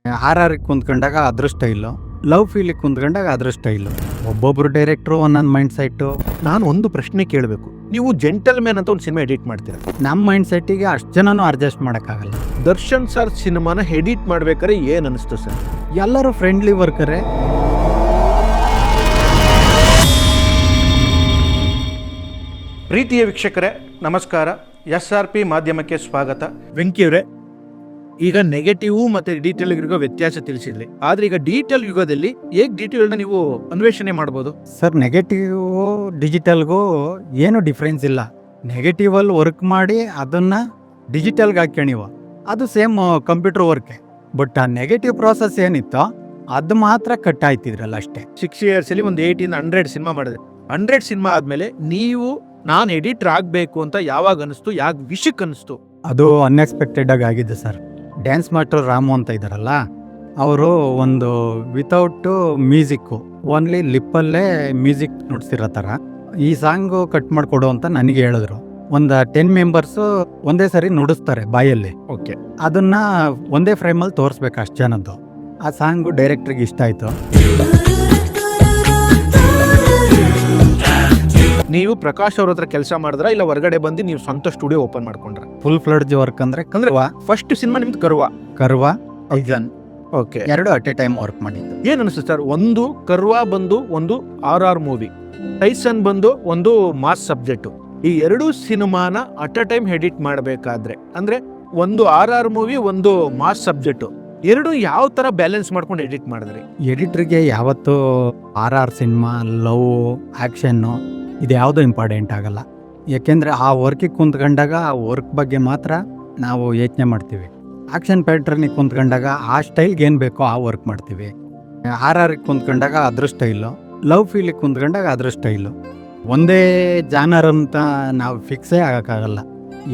RR ಕುಂತ್ಕೊಂಡಾಗ ಅದ್ರ style, love ಫೀಲಿಗೆ ಕುಂತ್ಕೊಂಡಾಗ ಅದ್ರ style. ಒಬ್ಬೊಬ್ರು ಡೈರೆಕ್ಟ್ರು ಒಂದೊಂದು ಮೈಂಡ್ ಸೆಟ್ಟು. ನಾನು ಒಂದು ಪ್ರಶ್ನೆ ಕೇಳಬೇಕು, ನೀವು ಜೆಂಟಲ್ ಮ್ಯಾನ್ ಅಂತ ಒಂದು ಸಿನಿಮಾ ಎಡಿಟ್ ಮಾಡ್ತೀರಾ, ನಮ್ಮ ಮೈಂಡ್ ಸೆಟ್ಟಿಗೆ ಅಷ್ಟು ಜನನೂ ಅಡ್ಜಸ್ಟ್ ಮಾಡೋಕ್ಕಾಗಲ್ಲ. ದರ್ಶನ್ ಸರ್ ಸಿನಿಮಾನ ಎಡಿಟ್ ಮಾಡ್ಬೇಕಾದ್ರೆ ಏನ್ ಅನಿಸ್ತು ಸರ್? ಎಲ್ಲರೂ ಫ್ರೆಂಡ್ಲಿ ವರ್ಕರೇ. ಪ್ರೀತಿಯ ವೀಕ್ಷಕರೇ ನಮಸ್ಕಾರ, SRP ಮಾಧ್ಯಮಕ್ಕೆ ಸ್ವಾಗತ. ವೆಂಕಿಯವರೇ, ಈಗ ನೆಗೆಟಿವ್ ಮತ್ತೆ ಡೀಟೇಲ್ ಇರೋ ವ್ಯತ್ಯಾಸ ತಿಳಿಸಿದ್ರಿ, ಆದ್ರೆ ಈಗ ಡೀಟೇಲ್ ಯುಗದಲ್ಲಿ ಹೇಗೆ ಡೀಟೇಲ್ನ ನೀವು ಅನ್ವೇಷಣೆ ಮಾಡ್ಬೋದು ಸರ್? ನೆಗೆಟಿವ್ ಡಿಜಿಟಲ್ಗೂ ಏನು ಡಿಫ್ರೆನ್ಸ್ ಇಲ್ಲ. ನೆಗೆಟಿವಲ್ಲಿ ವರ್ಕ್ ಮಾಡಿ ಅದನ್ನು ಡಿಜಿಟಲ್ಗೆ ಹಾಕ್ಯಣಿವ, ಅದು ಸೇಮ್ ಕಂಪ್ಯೂಟರ್ ವರ್ಕೆ. ಬಟ್ ಆ ನೆಗೆಟಿವ್ ಪ್ರಾಸೆಸ್ ಏನಿತ್ತೋ ಅದು ಮಾತ್ರ ಕಟ್ ಆಯ್ತಿದ್ರಲ್ಲ ಅಷ್ಟೇ. 6 years ಅಲ್ಲಿ ಒಂದು 80 ಇಂದ 100 ಸಿನಿಮಾ ಮಾಡಿದ್ರೆ, 100 ಸಿನಿಮಾ ಆದ್ಮೇಲೆ ನೀವು ನಾನು ಎಡಿಟರ್ ಆಗಬೇಕು ಅಂತ ಯಾವಾಗ ಅನಿಸ್ತು, ಯಾಕೆ ವಿಷಯಕ್ಕೆ ಅನಿಸ್ತು? ಅದು ಅನ್ಎಕ್ಸ್ಪೆಕ್ಟೆಡ್ ಆಗಿ ಆಗಿದೆ ಸರ್. ಡ್ಯಾನ್ಸ್ ಮಾಸ್ಟರ್ ರಾಮು ಅಂತ ಇದ್ದಾರಲ್ಲ, ಅವರು ಒಂದು ವಿತೌಟ್ ಮ್ಯೂಸಿಕ್ಕು, ಓನ್ಲಿ ಲಿಪ್ಪಲ್ಲೇ ಮ್ಯೂಸಿಕ್ ನುಡ್ಸಿರೋ ಥರ ಈ ಸಾಂಗು ಕಟ್ ಮಾಡಿಕೊಡು ಅಂತ ನನಗೆ ಹೇಳಿದ್ರು. ಒಂದು 10 ಮೆಂಬರ್ಸು ಒಂದೇ ಸರಿ ನುಡಿಸ್ತಾರೆ ಬಾಯಲ್ಲಿ. ಓಕೆ, ಅದನ್ನು ಒಂದೇ ಫ್ರೇಮಲ್ಲಿ ತೋರಿಸ್ಬೇಕು ಅಷ್ಟು ಜನದ್ದು. ಆ ಸಾಂಗು ಡೈರೆಕ್ಟ್ರಿಗೆ ಇಷ್ಟ ಆಯಿತು. ನೀವು ಪ್ರಕಾಶ್ ಅವ್ರ ಹತ್ರ ಕೆಲಸ ಮಾಡಿದ್ರ, ಇಲ್ಲ ಹೊರಗಡೆ ಬಂದು ನೀವು ಸ್ವಂತ ಸ್ಟುಡಿಯೋ ಓಪನ್ ಮಾಡ್ಕೊಂಡ್ರ? ಫುಲ್ ಫ್ಲಡ್ಜ್ ವರ್ಕ್ ಅಂದರೆ ಫಸ್ಟ್ ಸಿನಿಮಾ ನಿಮ್ದು ಕರ್ವ ಐಜನ್, ಓಕೆ, ಎರಡು ಅಟ್ ಎ ಟೈಮ್ ವರ್ಕ್ ಮಾಡಿದ್ದು. ಏನ್ ಅನಿಸ್ತು ಸರ್? ಒಂದು ಕರ್ವ ಬಂದು ಒಂದು RR ಮೂವಿ, ಟೈಸನ್ ಬಂದು ಒಂದು ಮಾಸ್ ಸಬ್ಜೆಕ್ಟ್. ಈ ಎರಡೂ ಸಿನಿಮಾನ ಅಟ್ ಅ ಟೈಮ್ ಎಡಿಟ್ ಮಾಡಬೇಕಾದ್ರೆ, ಅಂದ್ರೆ ಒಂದು RR ಮೂವಿ ಒಂದು ಮಾಸ್ ಸಬ್ಜೆಕ್ಟ್, ಎರಡು ಯಾವ ತರ ಬ್ಯಾಲೆನ್ಸ್ ಮಾಡ್ಕೊಂಡು ಎಡಿಟ್ ಮಾಡಿದ್ರಿ? ಎಡಿಟ್ರಿಗೆ ಯಾವತ್ತೂ RR ಸಿನಿಮಾ, ಲವ್, ಆ್ಯಕ್ಷನ್ನು ಇದು ಯಾವುದೂ ಇಂಪಾರ್ಟೆಂಟ್ ಆಗಲ್ಲ. ಯಾಕೆಂದರೆ ಆ ವರ್ಕಿಗೆ ಕುಂತ್ಕೊಂಡಾಗ ಆ ವರ್ಕ್ ಬಗ್ಗೆ ಮಾತ್ರ ನಾವು ಯೋಚನೆ ಮಾಡ್ತೀವಿ. ಆ್ಯಕ್ಷನ್ ಪ್ಯಾಟ್ರನಿಗೆ ಕುಂತ್ಕೊಂಡಾಗ ಆ ಸ್ಟೈಲ್ಗೆ ಏನು ಬೇಕೋ ಆ ವರ್ಕ್ ಮಾಡ್ತೀವಿ. RRಗೆ ಕುಂತ್ಕೊಂಡಾಗ ಅದ್ರ ಸ್ಟೈಲು, ಲವ್ ಫೀಲಿಗೆ ಕುಂತ್ಕೊಂಡಾಗ ಅದ್ರ ಸ್ಟೈಲು. ಒಂದೇ ಜಾನರ್ ಅಂತ ನಾವು ಫಿಕ್ಸೇ ಆಗೋಕ್ಕಾಗಲ್ಲ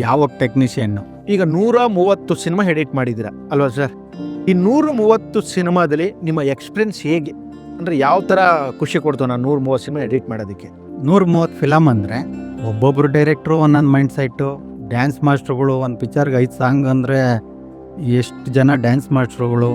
ಯಾವ ಟೆಕ್ನಿಷಿಯನ್ನು. ಈಗ 130 ಸಿನಿಮಾ ಎಡಿಟ್ ಮಾಡಿದ್ದೀರಾ ಅಲ್ವಾ ಸರ್? ಈ 130 ಸಿನಿಮಾದಲ್ಲಿ ನಿಮ್ಮ ಎಕ್ಸ್ಪೀರಿಯನ್ಸ್ ಹೇಗೆ, ಅಂದರೆ ಯಾವ ಥರ ಖುಷಿ ಕೊಡ್ತು ನಾನು 130 ಸಿನಿಮಾ ಎಡಿಟ್ ಮಾಡೋದಕ್ಕೆ? 130 ಫಿಲಮ್ ಅಂದರೆ ಒಬ್ಬೊಬ್ರು ಡೈರೆಕ್ಟ್ರು ಒಂದೊಂದು ಮೈಂಡ್ ಸೆಟ್ಟು. ಡ್ಯಾನ್ಸ್ ಮಾಸ್ಟ್ರುಗಳು ಒಂದು ಪಿಕ್ಚರ್ಗೆ 5 ಸಾಂಗ್ ಅಂದರೆ ಎಷ್ಟು ಜನ ಡ್ಯಾನ್ಸ್ ಮಾಸ್ಟ್ರುಗಳು,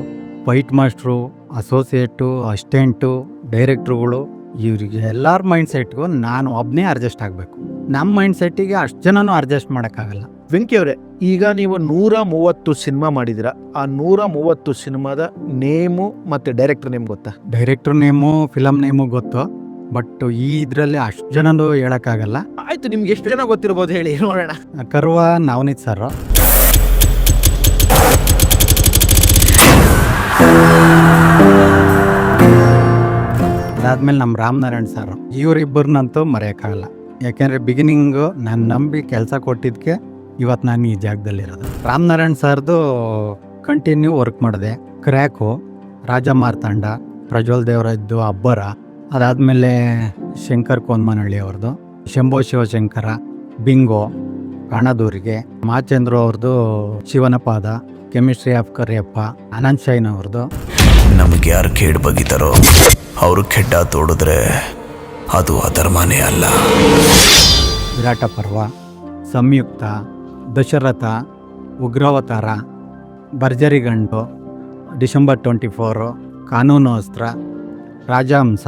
ಫೈಟ್ ಮಾಸ್ಟ್ರು, ಅಸೋಸಿಯೇಟು, ಅಸಿಸ್ಟೆಂಟು, ಡೈರೆಕ್ಟ್ರುಗಳು, ಇವರಿಗೆ ಎಲ್ಲರ ಮೈಂಡ್ ಸೆಟ್ಗೂ ನಾನು ಒಬ್ಬನೇ ಅಡ್ಜಸ್ಟ್ ಆಗಬೇಕು. ನಮ್ಮ ಮೈಂಡ್ ಸೆಟ್ಟಿಗೆ ಅಷ್ಟು ಜನನೂ ಅಡ್ಜಸ್ಟ್ ಮಾಡೋಕ್ಕಾಗಲ್ಲ. ವೆಂಕಿ ಅವರೇ, ಈಗ ನೀವು 130 ಸಿನಿಮಾ ಮಾಡಿದ್ದೀರಾ, ಆ 130 ಸಿನಿಮಾದ ನೇಮು ಮತ್ತು ಡೈರೆಕ್ಟರ್ ನೇಮ್ ಗೊತ್ತಾ? ಡೈರೆಕ್ಟ್ರ್ ನೇಮು, ಫಿಲಮ್ ನೇಮು ಗೊತ್ತು, ಬಟ್ ಈ ಇದರಲ್ಲಿ ಅಷ್ಟು ಜನನೂ ಹೇಳೋಕ್ಕಾಗಲ್ಲ. ಆಯ್ತು, ನಿಮ್ಗೆ ಎಷ್ಟು ಜನ ಗೊತ್ತಿರ್ಬೋದು ಹೇಳಿ ನೋಡೋಣ. ಕರ್ವ ನವನೀತ್ ಸರ್, ಅದಾದ್ಮೇಲೆ ನಮ್ಮ ರಾಮನಾರಾಯಣ್ ಸರ್, ಇವರಿಬ್ಬರನ್ನಂತೂ ಮರೆಯೋಕ್ಕಾಗಲ್ಲ. ಯಾಕೆಂದರೆ ಬಿಗಿನಿಂಗು ನಾನು ನಂಬಿ ಕೆಲಸ ಕೊಟ್ಟಿದ್ದಕ್ಕೆ ಇವತ್ತು ನಾನು ಈ ಜಾಗದಲ್ಲಿರೋದು. ರಾಮನಾರಾಯಣ್ ಸರ್ದು ಕಂಟಿನ್ಯೂ ವರ್ಕ್ ಮಾಡಿದೆ. ಕ್ರ್ಯಾಕು, ರಾಜ ಮಾರ್ತಾಂಡ, ಪ್ರಜ್ವಲ್ ದೇವರಾಜ್ದು ಅಬ್ಬರ, ಅದಾದಮೇಲೆ ಶಂಕರ್ ಕೋನ್ಮನಹಳ್ಳಿ ಅವ್ರದ್ದು ಶಂಭೋ ಶಿವಶಂಕರ, ಬಿಂಗೋ, ಕಾಣದೂರಿಗೆ, ಮಾಚಂದ್ರು ಅವ್ರದ್ದು ಶಿವನ ಪಾದ, chemistry of Kariyappa, Ananth shine ಅವ್ರದ್ದು. ನಮ್ಗೆ ಯಾರು ಕೇಡ್ ಬಗಿತಾರೋ ಅವರು ಕೆಡ್ಡ ತೋಡಿದ್ರೆ ಅದು ಅಧರ್ಮನೇ ಅಲ್ಲ. ವಿರಾಟ ಪರ್ವ, ಸಂಯುಕ್ತ, ದಶರಥ, ಉಗ್ರಾವತಾರ, ಭರ್ಜರಿ ಗಂಡು, ಡಿಸೆಂಬರ್ 24, ಕಾನೂನು ಅಸ್ತ್ರ, ರಾಜಹಂಸ,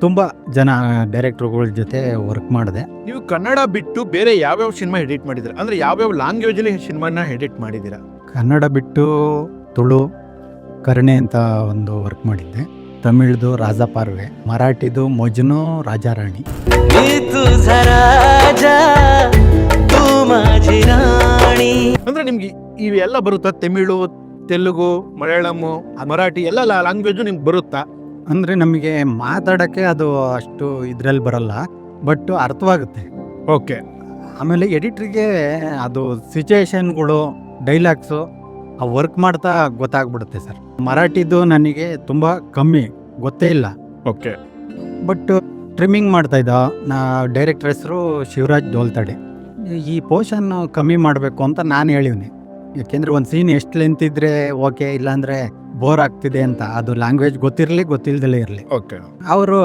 ತುಂಬ ಜನ ಡೈರೆಕ್ಟ್ರುಗಳ ಜೊತೆ ವರ್ಕ್ ಮಾಡಿದೆ. ನೀವು ಕನ್ನಡ ಬಿಟ್ಟು ಬೇರೆ ಯಾವ್ಯಾವ ಸಿನಿಮಾ ಎಡಿಟ್ ಮಾಡಿದ್ದೀರಾ, ಅಂದರೆ ಯಾವ್ಯಾವ ಲ್ಯಾಂಗ್ವೇಜಲ್ಲಿ ಸಿನಿಮಾನ ಎಡಿಟ್ ಮಾಡಿದ್ದೀರಾ? ಕನ್ನಡ ಬಿಟ್ಟು ತುಳು, ಕರ್ಣೆ ಅಂತ ಒಂದು ವರ್ಕ್ ಮಾಡಿದ್ದೆ. ತಮಿಳ್ದು ರಾಜ ಪಾರ್ವೆ, ಮರಾಠಿದು ಮೊಜ್ನು ರಾಜಾರಾಣಿ. ಅಂದ್ರೆ ನಿಮ್ಗೆ ಇವೆಲ್ಲ ಬರುತ್ತಾ? ತಮಿಳು, ತೆಲುಗು, ಮಲಯಾಳಮು, ಮರಾಠಿ ಎಲ್ಲ ಲ್ಯಾಂಗ್ವೇಜು ನಿಮ್ಗೆ ಬರುತ್ತಾ? ಅಂದರೆ ನಮಗೆ ಮಾತಾಡೋಕ್ಕೆ ಅದು ಅಷ್ಟು ಇದರಲ್ಲಿ ಬರಲ್ಲ, ಬಟ್ ಅರ್ಥವಾಗುತ್ತೆ. ಓಕೆ. ಆಮೇಲೆ ಎಡಿಟ್ರಿಗೆ ಅದು ಸಿಚುಯೇಷನ್ಗಳು, ಡೈಲಾಗ್ಸು ಆ ವರ್ಕ್ ಮಾಡ್ತಾ ಗೊತ್ತಾಗ್ಬಿಡುತ್ತೆ ಸರ್. ಮರಾಠಿದು ನನಗೆ ತುಂಬ ಕಮ್ಮಿ, ಗೊತ್ತೇ ಇಲ್ಲ. ಓಕೆ. ಬಟ್ ಟ್ರಿಮ್ಮಿಂಗ್ ಮಾಡ್ತಾಯಿದ್ದ ನಾ ಡೈರೆಕ್ಟರ್ ಹೆಸರು ಶಿವರಾಜ್ ಡೋಲ್ತಡೆ. ಈ ಪೋರ್ಷನ್ನು ಕಮ್ಮಿ ಮಾಡಬೇಕು ಅಂತ ನಾನು ಹೇಳಿವ್ನಿ. ಯಾಕೆಂದರೆ ಒಂದು ಸೀನ್ ಎಷ್ಟು ಲೆಂತ್ ಇದ್ದರೆ ಓಕೆ, ಇಲ್ಲಾಂದರೆ ಬೋರ್ ಆಗ್ತಿದೆ ಅಂತ. ಅದು ಲ್ಯಾಂಗ್ವೇಜ್ ಗೊತ್ತಿರಲಿ ಗೊತ್ತಿಲ್ದಲೇ ಇರಲಿ. ಓಕೆ. ಅವರು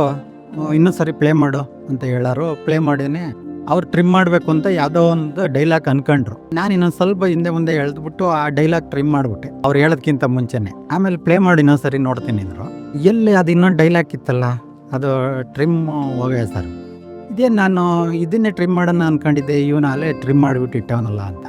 ಇನ್ನೊಂದು ಸರಿ ಪ್ಲೇ ಮಾಡು ಅಂತ ಹೇಳೋರು. ಪ್ಲೇ ಮಾಡೀನಿ ಅವ್ರು ಟ್ರಿಮ್ ಮಾಡಬೇಕು ಅಂತ ಯಾವುದೋ ಒಂದು ಡೈಲಾಗ್ ಅನ್ಕೊಂಡ್ರು. ನಾನು ಇನ್ನೊಂದು ಸ್ವಲ್ಪ ಹಿಂದೆ ಮುಂದೆ ಎಳೆದ್ಬಿಟ್ಟು ಆ ಡೈಲಾಗ್ ಟ್ರಿಮ್ ಮಾಡಿಬಿಟ್ಟೆ ಅವ್ರು ಹೇಳೋದಕ್ಕಿಂತ ಮುಂಚೆನೆ. ಆಮೇಲೆ ಪ್ಲೇ ಮಾಡಿ ಇನ್ನೊಂದ್ಸರಿ ನೋಡ್ತೀನಿ ಅಂದರು. ಎಲ್ಲಿ ಅದು ಇನ್ನೊಂದು ಡೈಲಾಗ್ ಇತ್ತಲ್ಲ, ಅದು ಟ್ರಿಮ್ ಹೋಗೇ ಸರ್. ಇದೇ ನಾನು ಇದನ್ನೇ ಟ್ರಿಮ್ ಮಾಡೋಣ ಅನ್ಕೊಂಡಿದ್ದೆ, ಇವನು ಅಲ್ಲೇ ಟ್ರಿಮ್ ಮಾಡಿಬಿಟ್ಟು ಇಟ್ಟವನಲ್ಲ ಅಂತ.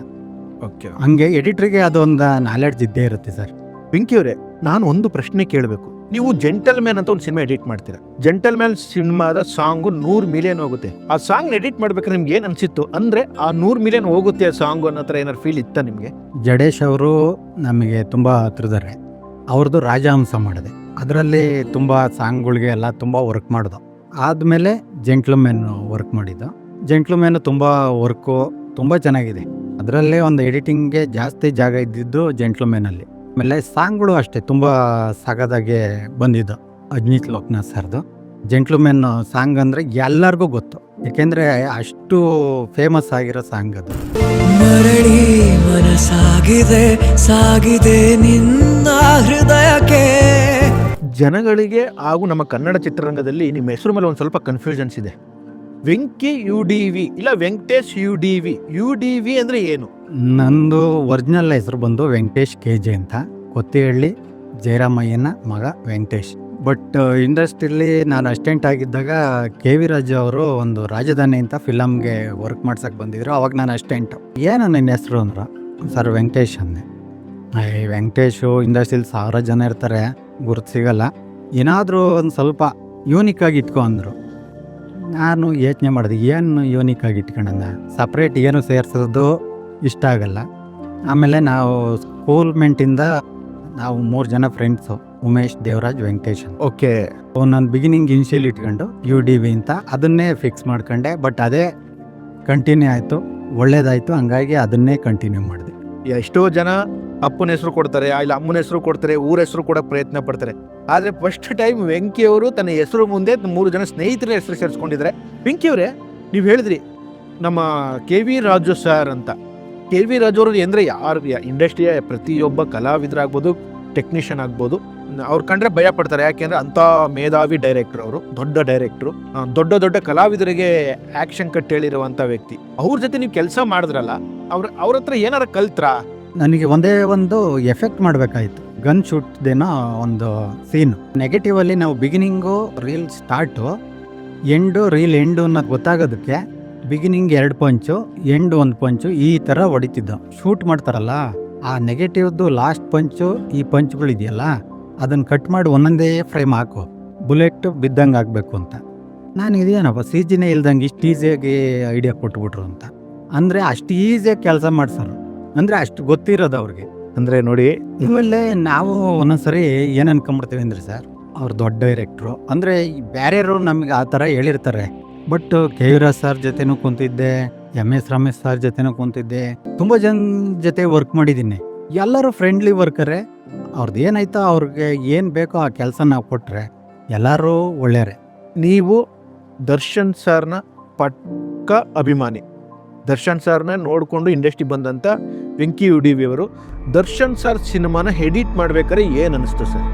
ಓಕೆ, ಹಂಗೆ ಎಡಿಟ್ರಿಗೆ ಅದೊಂದು ನಾಲೆಡ್ಜ್ ಇದ್ದೇ ಇರುತ್ತೆ ಸರ್. ವೆಂಕಿ ಅವರೇ, ನಾನು ಒಂದು ಪ್ರಶ್ನೆ ಕೇಳಬೇಕು. ನೀವು ಜೆಂಟಲ್ಮ್ಯಾನ್ ಅಂತ ಒಂದು ಸಿನಿಮಾ ಎಡಿಟ್ ಮಾಡ್ತೀರಾ. ಜೆಂಟಲ್ಮ್ಯಾನ್ ಸಿನಿಮಾದ ಸಾಂಗು 100 ಮಿಲಿಯನ್ ಹೋಗುತ್ತೆ. ಆ ಸಾಂಗ್ ಎಡಿಟ್ ಮಾಡ್ಬೇಕಾದ್ರೆ ನಿಮ್ಗೆ ಏನು ಅನ್ಸಿತ್ತು? ಅಂದ್ರೆ ಆ 100 ಮಿಲಿಯನ್ ಹೋಗುತ್ತೆ ಆ ಸಾಂಗು ಅನ್ನೋ ಥರ ಏನಾರು ಫೀಲ್ ಇತ್ತ ನಿಮಗೆ? ಜಡೇಶ್ ಅವರು ನಮಗೆ ತುಂಬ ಹತ್ರದಾರೆ. ಅವ್ರದ್ದು ರಾಜಹಂಸ ಮಾಡಿದೆ, ಅದರಲ್ಲಿ ತುಂಬ ಸಾಂಗ್ಗಳಿಗೆ ಎಲ್ಲ ತುಂಬ ವರ್ಕ್ ಮಾಡಿದ್ದು. ಆದಮೇಲೆ ಜೆಂಟ್ಲ್ಮ್ಯಾನ್ ವರ್ಕ್ ಮಾಡಿದ್ದು. ಜೆಂಟ್ಲ್ಮ್ಯಾನ್ ತುಂಬ ವರ್ಕು ತುಂಬ ಚೆನ್ನಾಗಿದೆ. ಅದರಲ್ಲೇ ಒಂದು ಎಡಿಟಿಂಗ್ಗೆ ಜಾಸ್ತಿ ಜಾಗ ಇದ್ದಿದ್ದು ಜೆಂಟ್ಲ್ಮ್ಯಾನಲ್ಲಿ. ಆಮೇಲೆ ಸಾಂಗ್ಗಳು ಅಷ್ಟೇ ತುಂಬ ಸಗದಾಗೆ ಬಂದಿದ್ದು. ಅಜ್ನೀತ್ ಲೋಕನಾಥ್ ಸರ್ದು ಜೆಂಟ್ಲ್ಮ್ಯಾನ್ ಸಾಂಗ್ ಅಂದರೆ ಎಲ್ಲರಿಗೂ ಗೊತ್ತು, ಯಾಕೆಂದರೆ ಅಷ್ಟು ಫೇಮಸ್ ಆಗಿರೋ ಸಾಂಗ್ ಅದು. ಮರಳಿ ಮನಸಾಗಿದೆ ಸಾಗಿದೆ ನಿನ್ನ ಹೃದಯಕ್ಕೆ. ಜನಗಳಿಗೆ ಹಾಗೂ ನಮ್ಮ ಕನ್ನಡ ಚಿತ್ರರಂಗದಲ್ಲಿ ನಿಮ್ಮ ಹೆಸರು ಮೇಲೆ ಒಂದು ಸ್ವಲ್ಪ ಕನ್ಫ್ಯೂಷನ್ಸ್ ಇದೆ. ವೆಂಕಿ UDV ಇಲ್ಲ ವೆಂಕಟೇಶ್ UDV. UDV ಅಂದರೆ ಏನು? ನಂದು ಒರಿಜಿನಲ್ ಹೆಸರು ಬಂದು ವೆಂಕಟೇಶ್ KJ ಅಂತ, ಕೊತ್ತಿಹಳ್ಳಿ ಜಯರಾಮಯ್ಯನ ಮಗ ವೆಂಕಟೇಶ್. ಬಟ್ ಇಂಡಸ್ಟ್ರಿಯಲ್ಲಿ ನಾನು ಅಸಿಸ್ಟೆಂಟ್ ಆಗಿದ್ದಾಗ KV ರಾಜು ಅವರು ಒಂದು ರಾಜಧಾನಿ ಅಂತ ಫಿಲಮ್ಗೆ ವರ್ಕ್ ಮಾಡ್ಸಕ್ಕೆ ಬಂದಿದ್ರು. ಅವಾಗ ನಾನು ಅಸಿಸ್ಟೆಂಟು. ಏನು ನಿನ್ನ ಹೆಸರು ಅಂದರು. ಸರ್ ವೆಂಕಟೇಶ್ ಅಂದೆ. ವೆಂಕಟೇಶು ಇಂಡಸ್ಟ್ರಿಯಲ್ಲಿ 1000 ಜನ ಇರ್ತಾರೆ, ಗುರುತು ಸಿಗಲ್ಲ, ಏನಾದರೂ ಒಂದು ಸ್ವಲ್ಪ ಯೂನಿಕ್ಕಾಗಿ ಇಟ್ಕೊ ಅಂದರು. ನಾನು ಯೋಚನೆ ಮಾಡಿದೆ, ಏನು ಯೂನಿಕ್ಕಾಗಿ ಇಟ್ಕೊಳ್ಳೋಣ, ಸಪ್ರೇಟ್ ಏನು ಸೇರಿಸೋದು ಇಷ್ಟ ಆಗಲ್ಲ. ಆಮೇಲೆ ನಾವು ಸ್ಕೂಲ್ ಮೆಂಟಿಂದ ನಾವು 3 ಜನ ಫ್ರೆಂಡ್ಸು, ಉಮೇಶ್, ದೇವರಾಜ್, ವೆಂಕಟೇಶ್. ಓಕೆ, ನಾನು ಬಿಗಿನಿಂಗ್ ಇನಿಷಿಯಲ್ ಇಟ್ಕೊಂಡು UDV ಅಂತ ಅದನ್ನೇ ಫಿಕ್ಸ್ ಮಾಡ್ಕೊಂಡೆ. ಬಟ್ ಅದೇ ಕಂಟಿನ್ಯೂ ಆಯಿತು, ಒಳ್ಳೇದಾಯಿತು, ಹಂಗಾಗಿ ಅದನ್ನೇ ಕಂಟಿನ್ಯೂ ಮಾಡಿದೆ. ಎಷ್ಟೋ ಜನ ಅಪ್ಪನ ಹೆಸರು ಕೊಡ್ತಾರೆ, ಇಲ್ಲ ಅಮ್ಮನ ಹೆಸರು ಕೊಡ್ತಾರೆ, ಊರ ಹೆಸರು ಕೂಡ ಪ್ರಯತ್ನ ಪಡ್ತಾರೆ. ಆದರೆ ಫಸ್ಟ್ ಟೈಮ್ ವೆಂಕಿ ಅವರು ತನ್ನ ಹೆಸರು ಮುಂದೆ 3 ಜನ ಸ್ನೇಹಿತರ ಹೆಸರು ಸೇರಿಸ್ಕೊಂಡಿದ್ದಾರೆ. ವೆಂಕಿ ಅವರೇ, ನೀವು ಹೇಳಿದ್ರಿ ನಮ್ಮ KV ರಾಜು ಸರ್ ಅಂತ. KV ರಾಜು ಅವರು ಅಂದರೆ ಯಾರು ಇಂಡಸ್ಟ್ರಿಯ ಪ್ರತಿಯೊಬ್ಬ ಕಲಾವಿದರಾಗ್ಬೋದು, ಟೆಕ್ನಿಷಿಯನ್ ಆಗ್ಬೋದು, ಅವ್ರು ಕಂಡ್ರೆ ಭಯ ಪಡ್ತಾರೆ. ಯಾಕೆಂದರೆ ಅಂಥ ಮೇಧಾವಿ ಡೈರೆಕ್ಟ್ರು ಅವರು, ದೊಡ್ಡ ಡೈರೆಕ್ಟ್ರು, ದೊಡ್ಡ ದೊಡ್ಡ ಕಲಾವಿದರಿಗೆ ಆ್ಯಕ್ಷನ್ ಕಟ್ ಹೇಳಿರುವಂಥ ವ್ಯಕ್ತಿ. ಅವ್ರ ಜೊತೆ ನೀವು ಕೆಲಸ ಮಾಡಿದ್ರಲ್ಲ, ಅವ್ರ ಹತ್ರ ಏನಾರ ಕಲ್ತ್ರಾ? ನನಗೆ ಒಂದೇ ಒಂದು ಎಫೆಕ್ಟ್ ಮಾಡಬೇಕಾಯಿತು. ಗನ್ ಶೂಟ್ದೇನೋ ಒಂದು ಸೀನು. ನೆಗೆಟಿವಲ್ಲಿ ನಾವು beginning reel start, reel end ಅನ್ನೋದು ಗೊತ್ತಾಗೋದಕ್ಕೆ ಬಿಗಿನಿಂಗ್ 2 ಪಂಚು, ಎಂಡ್ 1 ಪಂಚು, ಈ ಥರ ಹೊಡಿತಿದ್ದೋ. ಶೂಟ್ ಮಾಡ್ತಾರಲ್ಲ, ಆ ನೆಗೆಟಿವ್ದು ಲಾಸ್ಟ್ ಪಂಚು, ಈ ಪಂಚ್ಗಳಿದೆಯಲ್ಲ, ಅದನ್ನು ಕಟ್ ಮಾಡಿ ಒಂದೊಂದೇ ಫ್ರೇಮ್ ಹಾಕು, ಬುಲೆಟ್ ಬಿದ್ದಂಗೆ ಆಗಬೇಕು ಅಂತ. ನಾನು ಇದೇನಪ್ಪ CGನೇ ಇಲ್ದಂಗೆ ಇಷ್ಟು ಈಸಿಯಾಗಿ ಐಡಿಯಾ ಕೊಟ್ಬಿಟ್ರು ಅಂತ. ಅಂದರೆ ಅಷ್ಟು ಈಸಿಯಾಗಿ ಕೆಲಸ ಮಾಡ್ಸೋರು, ಅಂದರೆ ಅಷ್ಟು ಗೊತ್ತಿರೋದು ಅವ್ರಿಗೆ. ಅಂದರೆ ನೋಡಿ, ಇವೆಲ್ಲೇ ನಾವು ಒಂದೊಂದ್ಸರಿ ಏನು ಅನ್ಕೊಂಬಿಡ್ತೀವಿ ಅಂದರೆ ಸರ್, ಅವ್ರು ದೊಡ್ಡ ಡೈರೆಕ್ಟ್ರು ಅಂದರೆ ಬೇರೆಯವರು ನಮಗೆ ಆ ಥರ ಹೇಳಿರ್ತಾರೆ. ಬಟ್ KV ರಾಜ್ ಸರ್ ಜೊತೆನೂ ಕುಂತಿದ್ದೆ, MS ರಮೇಶ್ ಸರ್ ಜೊತೆನೂ ಕುಂತಿದ್ದೆ, ತುಂಬ ಜನ ಜೊತೆ ವರ್ಕ್ ಮಾಡಿದ್ದೀನಿ. ಎಲ್ಲರೂ ಫ್ರೆಂಡ್ಲಿ ವರ್ಕರೇ. ಅವ್ರದ್ದು ಏನಾಯ್ತೋ ಅವ್ರಿಗೆ ಏನು ಬೇಕೋ ಆ ಕೆಲಸ ನಾವು ಕೊಟ್ಟರೆ ಎಲ್ಲರೂ ಒಳ್ಳೆಯವರೇ. ನೀವು ದರ್ಶನ್ ಸರ್ನ ಪಕ್ಕ ಅಭಿಮಾನಿ. ದರ್ಶನ್ ಸರ್ನ ನೋಡಿಕೊಂಡು ಇಂಡಸ್ಟ್ರಿ ಬಂದಂಥ ವೆಂಕಿ UDV ಅವರು ದರ್ಶನ್ ಸರ್ ಸಿನಿಮಾನ ಎಡಿಟ್ ಮಾಡ್ಬೇಕಾದ್ರೆ ಏನು ಅನಿಸ್ತು ಸರ್?